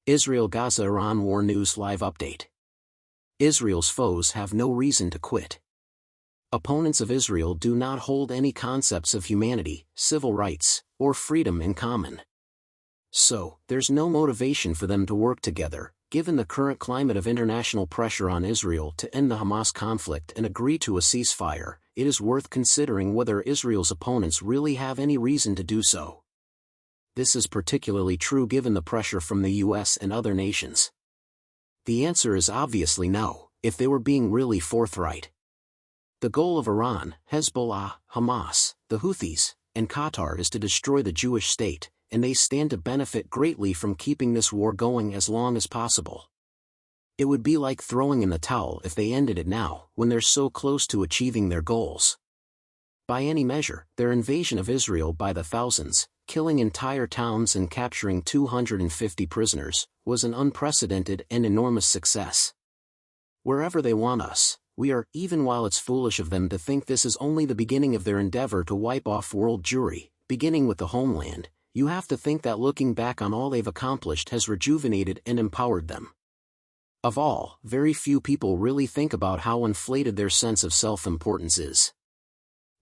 Israel-Gaza Iran War News Live Update. Israel's foes have no reason to quit. Opponents of Israel do not hold any concepts of humanity, civil rights, or freedom in common. So, there's no motivation for them to work together, given the current climate of international pressure on Israel to end the Hamas conflict and agree to a ceasefire. It is worth considering whether Israel's opponents really have any reason to do so. This is particularly true given the pressure from the US and other nations. The answer is obviously no, if they were being really forthright. The goal of Iran, Hezbollah, Hamas, the Houthis, and Qatar is to destroy the Jewish state, and they stand to benefit greatly from keeping this war going as long as possible. It would be like throwing in the towel if they ended it now, when they're so close to achieving their goals. By any measure, their invasion of Israel by the thousands, killing entire towns and capturing 250 prisoners, was an unprecedented and enormous success. Wherever they want us, we are, even while it's foolish of them to think this is only the beginning of their endeavor to wipe off world Jewry, beginning with the homeland, you have to think that looking back on all they've accomplished has rejuvenated and empowered them. Of all, very few people really think about how inflated their sense of self-importance is.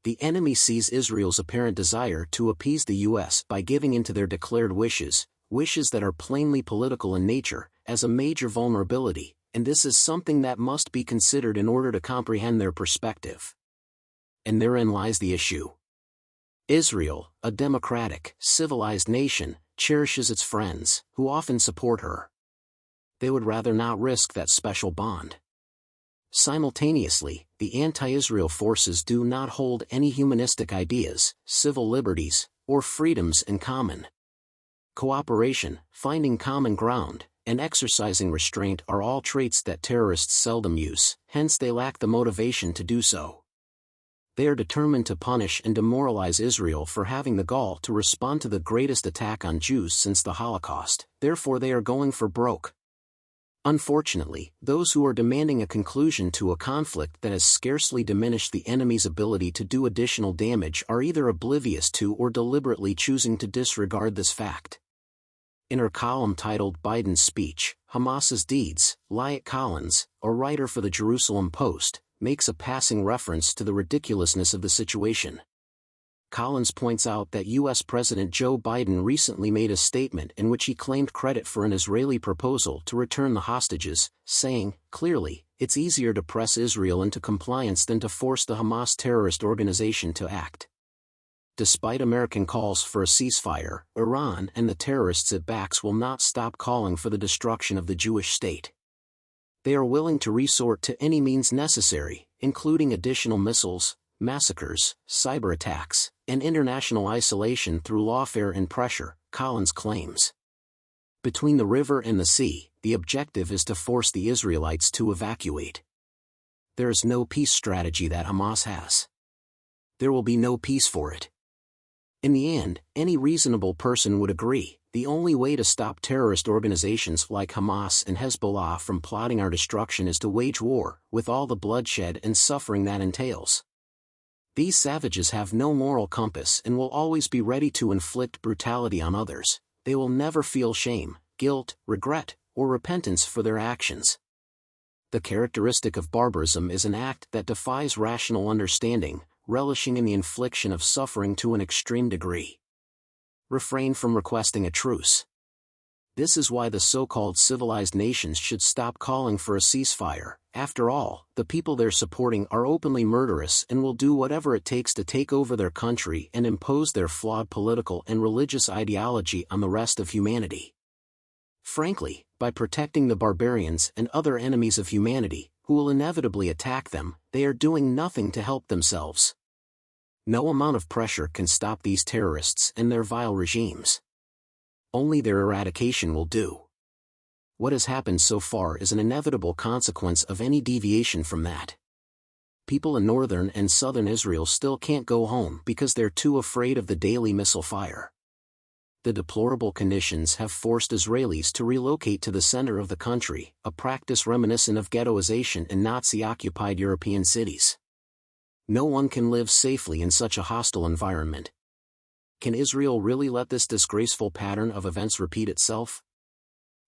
The enemy sees Israel's apparent desire to appease the US by giving in to their declared wishes that are plainly political in nature, as a major vulnerability, and this is something that must be considered in order to comprehend their perspective. And therein lies the issue. Israel, a democratic, civilized nation, cherishes its friends, who often support her. They would rather not risk that special bond. Simultaneously, the anti-Israel forces do not hold any humanistic ideas, civil liberties, or freedoms in common. Cooperation, finding common ground, and exercising restraint are all traits that terrorists seldom use, hence they lack the motivation to do so. They are determined to punish and demoralize Israel for having the gall to respond to the greatest attack on Jews since the Holocaust, therefore they are going for broke. Unfortunately, those who are demanding a conclusion to a conflict that has scarcely diminished the enemy's ability to do additional damage are either oblivious to or deliberately choosing to disregard this fact. In her column titled Biden's Speech, Hamas's Deeds, Liat Collins, a writer for the Jerusalem Post, makes a passing reference to the ridiculousness of the situation. Collins points out that U.S. President Joe Biden recently made a statement in which he claimed credit for an Israeli proposal to return the hostages, saying, clearly, it's easier to press Israel into compliance than to force the Hamas terrorist organization to act. Despite American calls for a ceasefire, Iran and the terrorists it backs will not stop calling for the destruction of the Jewish state. They are willing to resort to any means necessary, including additional missiles, massacres, cyber attacks, and international isolation through lawfare and pressure, Collins claims. Between the river and the sea, the objective is to force the Israelites to evacuate. There is no peace strategy that Hamas has. There will be no peace for it. In the end, any reasonable person would agree, the only way to stop terrorist organizations like Hamas and Hezbollah from plotting our destruction is to wage war, with all the bloodshed and suffering that entails. These savages have no moral compass and will always be ready to inflict brutality on others. They will never feel shame, guilt, regret, or repentance for their actions. The characteristic of barbarism is an act that defies rational understanding, relishing in the infliction of suffering to an extreme degree. Refrain from requesting a truce. This is why the so-called civilized nations should stop calling for a ceasefire. After all, the people they're supporting are openly murderous and will do whatever it takes to take over their country and impose their flawed political and religious ideology on the rest of humanity. Frankly, by protecting the barbarians and other enemies of humanity, who will inevitably attack them, they are doing nothing to help themselves. No amount of pressure can stop these terrorists and their vile regimes. Only their eradication will do. What has happened so far is an inevitable consequence of any deviation from that. People in northern and southern Israel still can't go home because they're too afraid of the daily missile fire. The deplorable conditions have forced Israelis to relocate to the center of the country, a practice reminiscent of ghettoization in Nazi-occupied European cities. No one can live safely in such a hostile environment. Can Israel really let this disgraceful pattern of events repeat itself?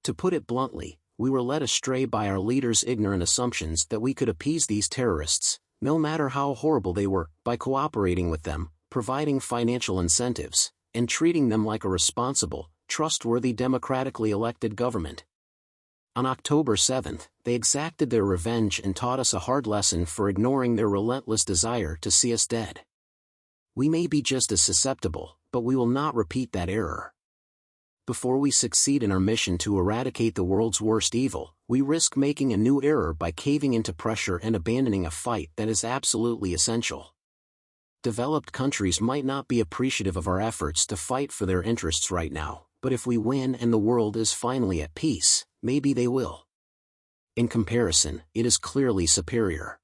To put it bluntly, we were led astray by our leaders' ignorant assumptions that we could appease these terrorists, no matter how horrible they were, by cooperating with them, providing financial incentives, and treating them like a responsible, trustworthy democratically elected government. On October 7, they exacted their revenge and taught us a hard lesson for ignoring their relentless desire to see us dead. We may be just as susceptible, but we will not repeat that error. Before we succeed in our mission to eradicate the world's worst evil, we risk making a new error by caving into pressure and abandoning a fight that is absolutely essential. Developed countries might not be appreciative of our efforts to fight for their interests right now, but if we win and the world is finally at peace, maybe they will. In comparison, it is clearly superior.